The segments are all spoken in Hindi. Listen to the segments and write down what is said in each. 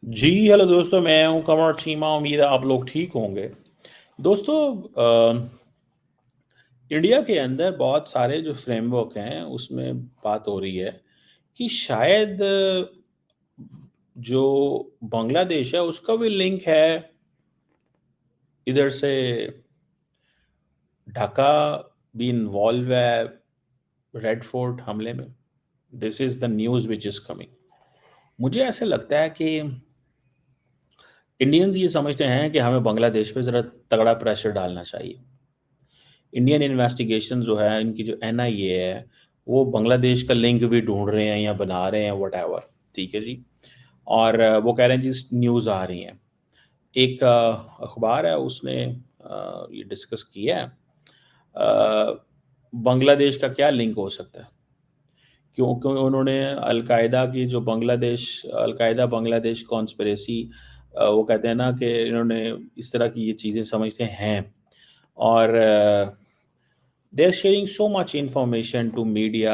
जी, हेलो दोस्तों, मैं हूँ कंवर चीमा। उम्मीद है आप लोग ठीक होंगे। दोस्तों, इंडिया के अंदर बहुत सारे जो फ्रेमवर्क हैं, उसमें बात हो रही है कि शायद जो बांग्लादेश है, उसका भी लिंक है इधर से। ढाका भी इन्वॉल्व है रेड फोर्ट हमले में। This is the news which is coming. मुझे ऐसे लगता है कि इंडियंस ये समझते हैं कि हमें बांग्लादेश पे ज़रा तगड़ा प्रेशर डालना चाहिए। इंडियन इन्वेस्टिगेशन जो है, इनकी जो एनआईए है, वो बांग्लादेश का लिंक भी ढूंढ रहे हैं या बना रहे हैं, वट। ठीक है जी। और वो कह रहे हैं जी न्यूज़ आ रही हैं। एक अखबार है, उसने ये डिस्कस किया है। बांग्लादेश का क्या लिंक हो सकता है? क्यों क्यों उन्होंने अलकायदा की जो बांग्लादेश अलकायदा बांग्लादेश कॉन्स्पिरेसी, वो कहते हैं ना कि इन्होंने इस तरह की ये चीज़ें समझते हैं। और they're sharing so much information to media.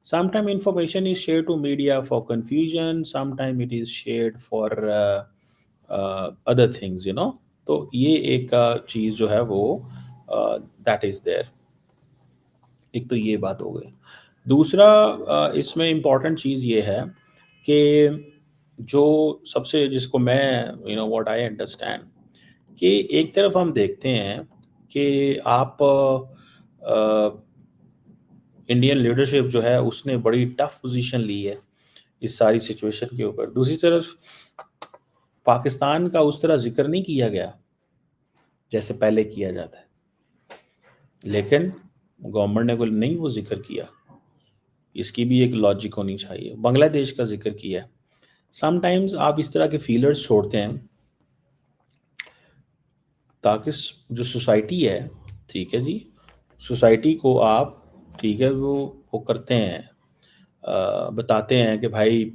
Sometimes information is shared to media for confusion, sometimes it is shared for other things. तो ये एक चीज़ जो है वो दैट इज़ देयर। एक तो ये बात हो गई। दूसरा, इसमें इम्पॉर्टेंट चीज़ ये है कि जो सबसे जिसको मैं व्हाट आई अंडरस्टैंड, कि एक तरफ हम देखते हैं कि आप इंडियन लीडरशिप जो है उसने बड़ी टफ पोजीशन ली है इस सारी सिचुएशन के ऊपर। दूसरी तरफ पाकिस्तान का उस तरह जिक्र नहीं किया गया जैसे पहले किया जाता है, लेकिन गवर्नमेंट ने कोई नहीं वो जिक्र किया। इसकी भी एक लॉजिक होनी चाहिए। बांग्लादेश का जिक्र किया। समटाइम्स आप इस तरह के फीलर्स छोड़ते हैं ताकि जो सोसाइटी है, ठीक है जी, सोसाइटी को आप, ठीक है, वो करते हैं, बताते हैं कि भाई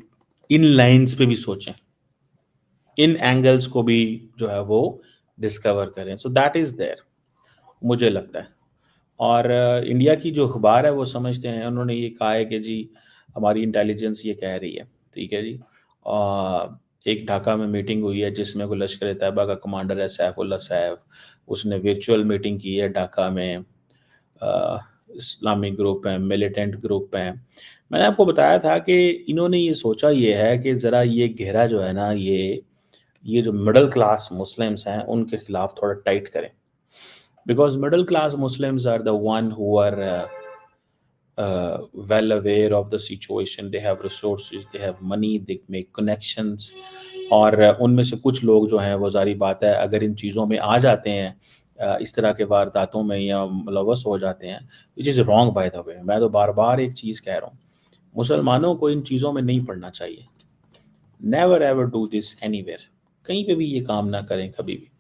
इन लाइंस पे भी सोचें, इन एंगल्स को भी जो है वो डिस्कवर करें। सो दैट इज़ देयर, मुझे लगता है। और इंडिया की जो अखबार है वो समझते हैं, उन्होंने ये कहा है कि जी हमारी इंटेलिजेंस ये कह रही है, ठीक है जी। एक ढाका में मीटिंग हुई है जिसमें वो लश्कर तैयबा का कमांडर है सैफुल्ला सैफ, उसने वर्चुअल मीटिंग की है ढाका में। इस्लामिक ग्रुप हैं, मिलिटेंट ग्रुप हैं। मैंने आपको बताया था कि इन्होंने ये सोचा ये है कि ज़रा ये घेरा जो है ना, ये जो मिडिल क्लास मुस्लिम्स हैं उनके खिलाफ थोड़ा टाइट करें। Because middle class Muslims are the one who are well aware of the situation, they have resources, they have money, they make connections। और उनमें से कुछ लोग जो हैं वो ज़ाहिर बात है अगर इन चीज़ों में आ जाते हैं, इस तरह के वारदातों में या मुलवस हो जाते हैं, which is wrong by the way. मैं तो बार बार एक चीज़ कह रहा हूँ, मुसलमानों को इन चीज़ों में नहीं पढ़ना चाहिए। Never ever do this anywhere. कहीं पे भी ये काम ना करें कभी भी।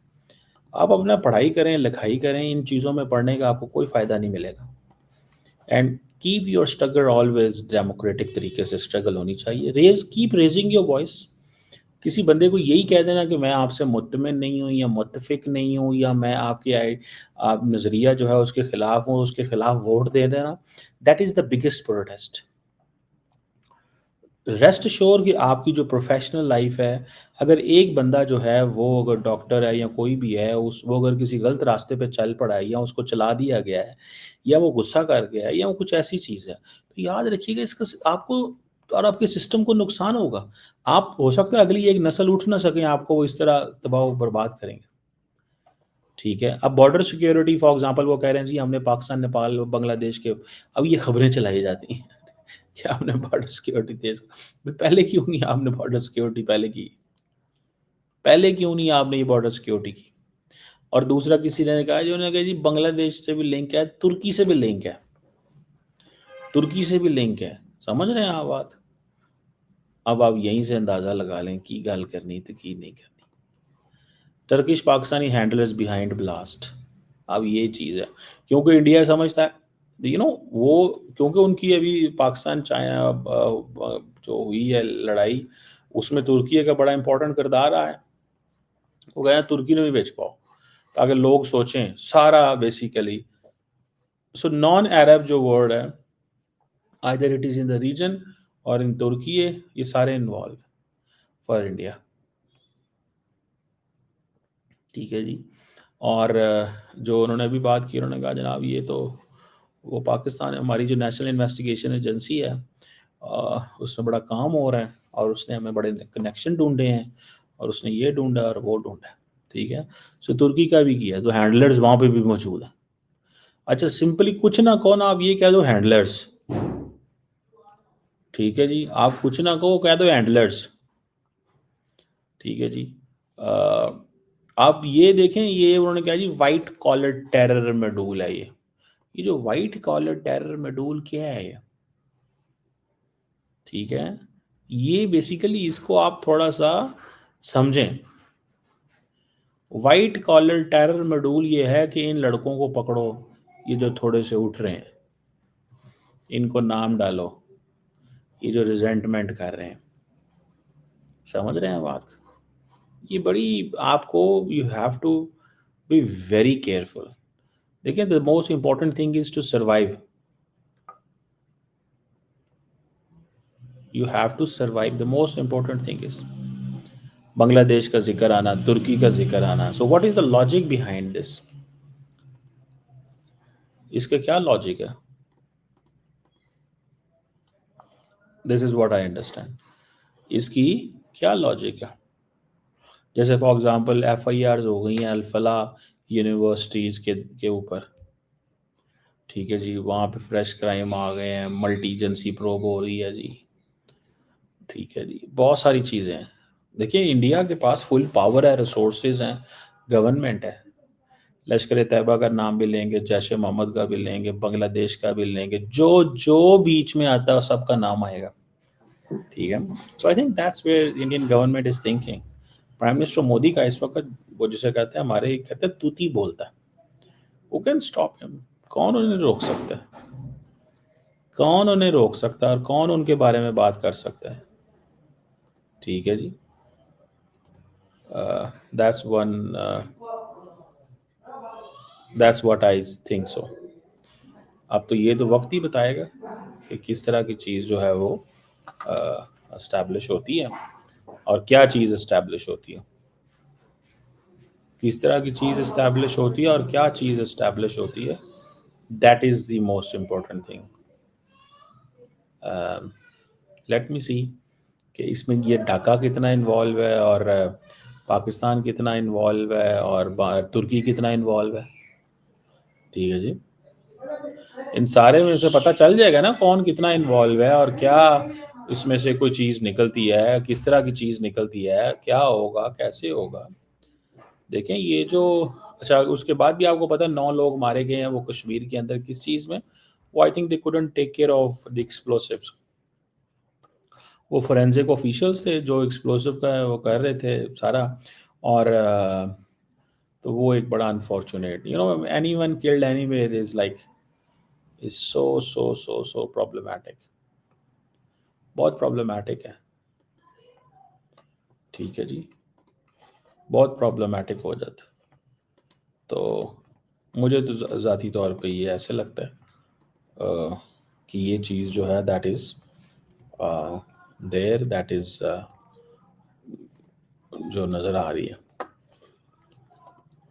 आप अपना पढ़ाई करें, लिखाई करें, इन चीज़ों में पढ़ने का आपको कोई फ़ायदा नहीं मिलेगा। And keep your struggle always democratic तरीके से स्ट्रगल होनी चाहिए। Keep raising your voice. किसी बंदे को यही कह देना कि मैं आपसे मुतमिन नहीं हूँ या मुत्तफिक नहीं हूँ या मैं आपकी आप नज़रिया जो है उसके खिलाफ हूँ, उसके खिलाफ वोट दे देना, that is the biggest protest. Rest sure कि आपकी जो प्रोफेशनल लाइफ है, अगर एक बंदा जो है वो अगर डॉक्टर है या कोई भी है, उस वो अगर किसी गलत रास्ते पे चल पड़ा है या उसको चला दिया गया है या वो गुस्सा कर गया है या वो कुछ ऐसी चीज़ है, तो याद रखिएगा इसका आपको और आपके सिस्टम को नुकसान होगा। आप हो सकता है अगली एक नस्ल उठ ना सके, आपको वो इस तरह तबाह बर्बाद करेंगे। ठीक है, अब बॉर्डर सिक्योरिटी फॉर एग्जांपल वो कह रहे हैं जी हमने पाकिस्तान, नेपाल, बांग्लादेश के, अब ये खबरें चलाई जाती हैं कि आपने बॉर्डर सिक्योरिटी तेज, भाई पहले क्यों नहीं आपने बॉर्डर सिक्योरिटी पहले की? पहले क्यों नहीं आपने ये बॉर्डर सिक्योरिटी की? और दूसरा किसी ने कहा, जो ने कहा जी बांग्लादेश से भी लिंक है, तुर्की से भी लिंक है, तुर्की से भी लिंक है। समझ रहे हैं आप बात? अब आप यहीं से अंदाजा लगा लें की गल करनी तो की नहीं करनी। Turkish Pakistani handle is behind blast. अब ये चीज़ है, क्योंकि इंडिया समझता है, वो, क्योंकि उनकी अभी पाकिस्तान चाइना जो हुई है लड़ाई, उसमें तुर्की का बड़ा इंपॉर्टेंट किरदार रहा है। वो गया तुर्की ने भी बेच पाओ ताकि लोग सोचें सारा बेसिकली। सो नॉन अरब जो वर्ड है, either it is in the region or in तुर्की, ये सारे इन्वॉल्व फॉर इंडिया। ठीक है जी। और जो उन्होंने अभी बात की, उन्होंने कहा जनाब ये तो वो पाकिस्तान हमारी जो नेशनल इन्वेस्टिगेशन एजेंसी है उसमें बड़ा काम हो रहा है और उसने हमें बड़े कनेक्शन ढूंढे हैं और उसने ये ढूंढा और वो ढूंढा है। ठीक है। सो तुर्की का भी किया, तो हैंडलर्स वहाँ पे भी मौजूद हैं। अच्छा, सिंपली कुछ ना कहो ना, आप ये कह दो हैंडलर्स। ठीक है जी, आप कुछ ना कहो, कह दो हैंडलर्स। ठीक है जी। अ, आप ये देखें, ये उन्होंने कहा जी वाइट कॉलर टेरर मेडूल है ये जो वाइट कॉलर टेरर मेडूल क्या है ये? ठीक है, ये बेसिकली इसको आप थोड़ा सा समझें। वाइट कॉलर टेरर मेडूल ये है कि इन लड़कों को पकड़ो, ये जो थोड़े से उठ रहे हैं, इनको नाम डालो, ये जो रिजेंटमेंट कर रहे हैं। समझ रहे हैं बात? ये बड़ी आपको, you have to be very careful. देखिए, the most important thing is to survive. You have to survive, the most important thing is. Bangladesh का जिक्र आना, तुर्की का जिक्र आना, so what is the logic behind this? इसका क्या लॉजिक है? This is what I understand. इसकी क्या लॉजिक है? जैसे फॉर एग्जांपल एफआईआर हो गई हैं अल्फला यूनिवर्सिटीज़ के ऊपर। ठीक है जी, वहाँ पे फ्रेश क्राइम आ गए हैं, मल्टी एजेंसी प्रोब हो रही है जी। ठीक है जी, बहुत सारी चीज़ें हैं। देखिए, इंडिया के पास फुल पावर है, रिसोर्सेज हैं, गवर्नमेंट है। लश्कर तैयबा का नाम भी लेंगे, जैश ए मोहम्मद का भी लेंगे, बांग्लादेश का भी लेंगे, जो जो बीच में आता है सबका नाम आएगा। ठीक है। So I think that's where Indian government is thinking. Prime minister Modi का इस वक्त, वो जिसे कहते हैं, हमारे कहते हैं तूती बोलता है। Who can stop him? कौन उन्हें रोक सकता है? कौन उन्हें रोक सकता है और कौन उनके बारे में बात कर सकता है? ठीक है जी। That's one, that's what I think so. अब तो ये तो वक्त ही बताएगा कि किस तरह की चीज़ जो है वो इस्टेब्लिश होती है और क्या चीज़ इस्टेब्लिश होती है। किस तरह की चीज़ इस्टेब्लिश होती है और क्या चीज़ इस्टेब्लिश होती है, that is the most important thing. Let me see कि इसमें ये ढाका कितना इन्वॉल्व है और पाकिस्तान कितना इन्वॉल्व है और तुर्की कितना इन्वॉल्व है। ठीक है जी। इन सारे में से पता चल जाएगा ना कौन कितना इन्वॉल्व है और क्या इसमें से कोई चीज़ निकलती है, किस तरह की चीज़ निकलती है, क्या होगा, कैसे होगा। देखें ये जो, अच्छा उसके बाद भी आपको पता है 9 लोग मारे गए हैं वो कश्मीर के अंदर, किस चीज़ में? वो I think they couldn't take care of the explosives. वो फोरेंसिक ऑफिशियल्स थे जो एक्सप्लोसिव का वो कर रहे थे सारा। और तो वो एक बड़ा unfortunate, anyone killed anywhere is like, is so so so so problematic. बहुत प्रॉब्लमैटिक है। ठीक है जी, बहुत प्रॉब्लमैटिक हो जाता। तो मुझे तो ज़ाती तौर पे ये ऐसे लगता है कि ये चीज़ जो है that is there, that is जो नज़र आ रही है।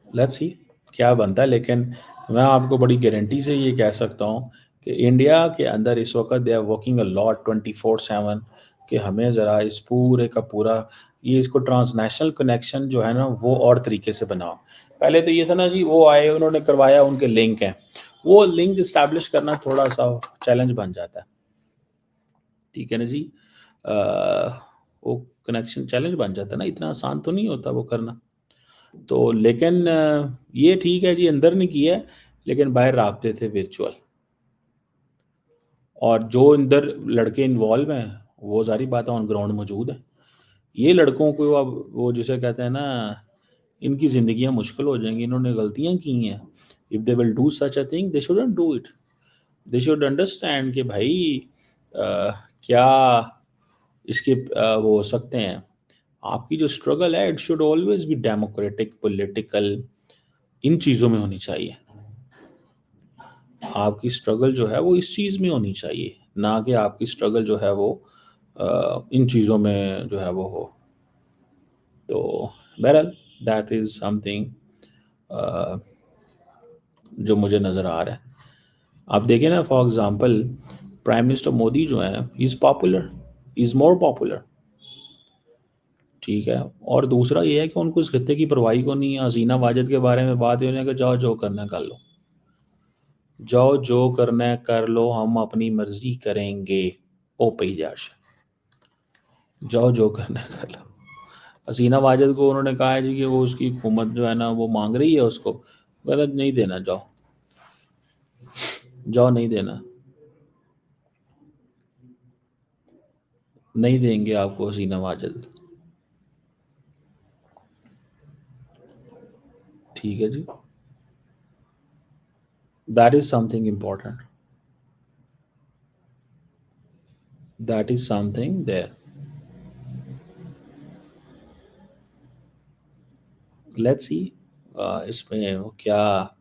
लेट्स सी क्या बनता है। लेकिन मैं आपको बड़ी गारंटी से ये कह सकता हूँ कि इंडिया के अंदर इस वक्त they are working a lot 24/7 कि हमें ज़रा इस पूरे का पूरा ये इसको ट्रांसनेशनल कनेक्शन जो है ना वो और तरीके से बनाओ। पहले तो ये था ना जी, वो आए उन्होंने करवाया, उनके लिंक हैं, वो लिंक इस्टेब्लिश करना थोड़ा सा चैलेंज बन जाता है। ठीक है ना जी। अ, वो कनेक्शन चैलेंज बन जाता है ना, इतना आसान तो नहीं होता वो करना। तो लेकिन ये ठीक है जी, अंदर नहीं किया है, लेकिन बाहर राब्ते थे वर्चुअल। और जो अंदर लड़के इन्वॉल्व हैं वो सारी बातें ऑन ग्राउंड मौजूद हैं। ये लड़कों को अब वो जिसे कहते हैं ना, इनकी ज़िंदगियां मुश्किल हो जाएंगी, इन्होंने गलतियां की हैं। If they will do such a thing, they shouldn't do it. They should understand कि भाई क्या इसके वो हो सकते हैं। आपकी जो स्ट्रगल है, it should always be democratic, political, इन चीज़ों में होनी चाहिए। आपकी स्ट्रगल जो है वो इस चीज़ में होनी चाहिए, ना कि आपकी स्ट्रगल जो है वो इन चीज़ों में जो है वो हो। तो बहरहाल दैट इज़ समथिंग अ, जो मुझे नज़र आ रहा है। आप देखें ना, for example prime minister Modi जो है, he is popular, is more popular, ठीक है। और दूसरा ये है कि उनको इस खत्ते की परवाही को नहीं है। हसीना वाजिद के बारे में बात है कि जाओ जो करना है कर लो, जाओ जो करना है कर लो, हम अपनी मर्जी करेंगे। ओ पी जश, जाओ जो करना है कर लो। हसीना वाजिद को उन्होंने कहा है जी कि वो उसकी हुकूमत जो है ना वो मांग रही है उसको, कहता नहीं देना, जाओ जाओ, नहीं देना, नहीं देंगे आपको हसीना वाजिद, ठीक है जी। That is something important, that is something there. Let's see इसमें वो क्या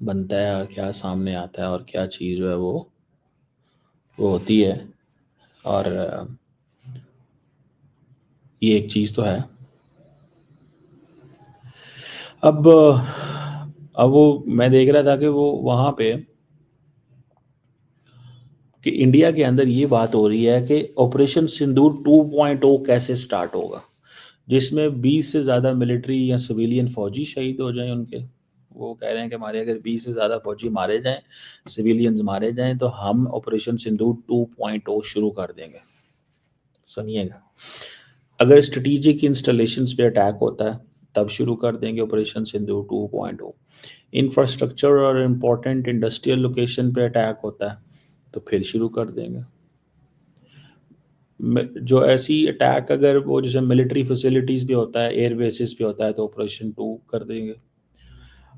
बनता है और क्या सामने आता है और क्या चीज़ जो है वो होती है। और ये एक चीज़ तो है। अब वो मैं देख रहा था कि वो वहाँ पे कि इंडिया के अंदर ये बात हो रही है कि ऑपरेशन सिंदूर 2.0 कैसे स्टार्ट होगा, जिसमें 20 से ज़्यादा मिलिट्री या सिविलियन फौजी शहीद हो जाएं उनके। वो कह रहे हैं कि हमारे अगर 20 से ज़्यादा फौजी मारे जाएं, सिविलियंस मारे जाएं, तो हम ऑपरेशन सिंदूर 2.0 शुरू कर देंगे। सुनिएगा, अगर स्ट्रेटेजिक इंस्टॉलेशंस पे अटैक होता है तब शुरू कर देंगे ऑपरेशन सिंदूर 2.0। इंफ्रास्ट्रक्चर और इम्पोर्टेंट इंडस्ट्रियल लोकेशन पे अटैक होता है तो फिर शुरू कर देंगे। जो ऐसी अटैक अगर वो जैसे मिलिट्री फैसिलिटीज़ पे होता है, एयर बेसिस पे होता है, तो ऑपरेशन 2 कर देंगे।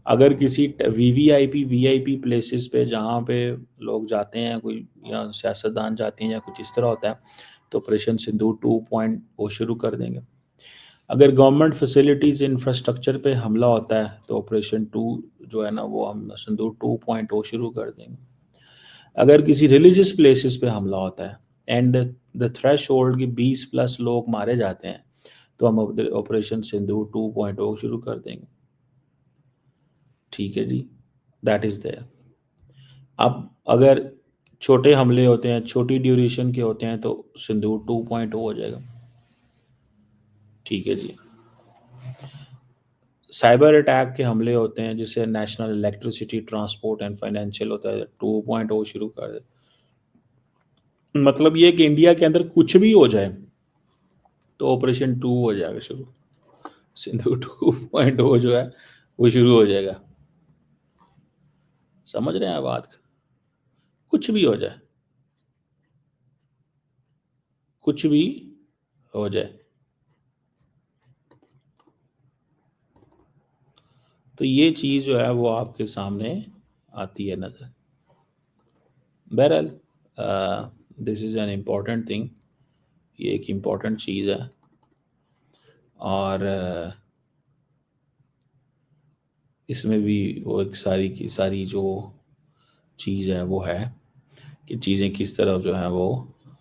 अगर किसी वीवीआईपी प्लेसेस पे जहाँ पे लोग जाते हैं, कोई या सियासतदान जाते हैं या कुछ इस तरह होता है, तो ऑपरेशन सिंदूर 2.0 शुरू कर देंगे। अगर गवर्नमेंट फैसिलिटीज़ इंफ्रास्ट्रक्चर पे हमला होता है तो ऑपरेशन 2 जो है ना वो हम सिंदूर 2.0 शुरू कर देंगे। अगर किसी रिलीजियस प्लेसेस पे हमला होता है एंड द थ्रेश होल्ड की 20 प्लस लोग मारे जाते हैं, तो हम ऑपरेशन सिंदूर 2.0 शुरू कर देंगे, ठीक है जी। That is there. अब अगर छोटे हमले होते हैं, छोटी ड्यूरेशन के होते हैं, तो सिंदूर 2.0 हो जाएगा, ठीक है जी। साइबर अटैक के हमले होते हैं, जिससे national electricity transport and financial होता है, 2.0 शुरू कर दे। मतलब ये कि इंडिया के अंदर कुछ भी हो जाए तो ऑपरेशन 2 हो जाएगा शुरू, सिंधु 2.0 जो है वो शुरू हो जाएगा। समझ रहे हैं बात? कुछ भी हो जाए, कुछ भी हो जाए, तो ये चीज़ जो है वो आपके सामने आती है नज़र। बहरहाल this is an important thing, ये एक इम्पॉर्टेंट चीज़ है। और इसमें भी वो एक सारी की सारी जो चीज़ है वो है कि चीज़ें किस तरफ जो हैं वो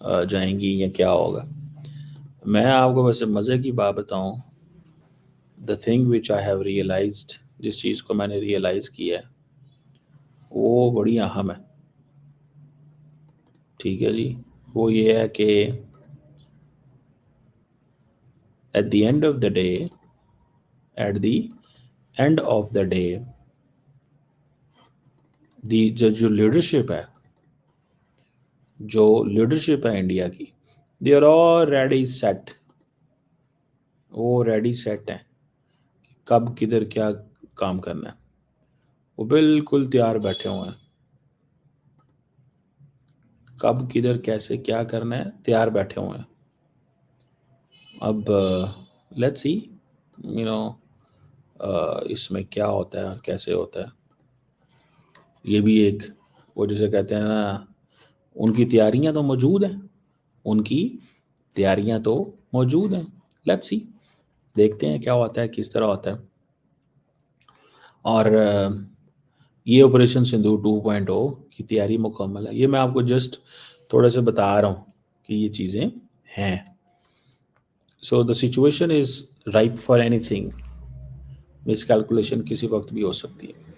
जाएंगी या क्या होगा। मैं आपको वैसे मज़े की बात बताऊं, the thing which I have realised, जिस चीज़ को मैंने रियलाइज़ किया है वो बड़ी अहम है, ठीक है जी। वो ये है कि at the end of the day, at the end of the day, the जो लीडरशिप है, जो लीडरशिप है इंडिया की, दे आर ऑलरेडी सेट, वो रेडी सेट है, कब किधर क्या काम करना है, वो बिल्कुल तैयार बैठे हुए हैं। कब किधर कैसे क्या करना है तैयार बैठे हुए हैं। अब लेट्स सी, यू नो, इसमें क्या होता है और कैसे होता है। ये भी एक, वो जैसे कहते हैं ना, उनकी तैयारियां तो मौजूद हैं, उनकी तैयारियां तो मौजूद हैं। लेट्स सी, देखते हैं क्या होता है, किस तरह होता है। और ये ऑपरेशन सिंदूर 2.0 की तैयारी मुकम्मल है। ये मैं आपको जस्ट थोड़ा सा बता रहा हूँ कि ये चीज़ें हैं। So the situation is ripe for anything, miscalculation किसी वक़्त भी हो सकती है।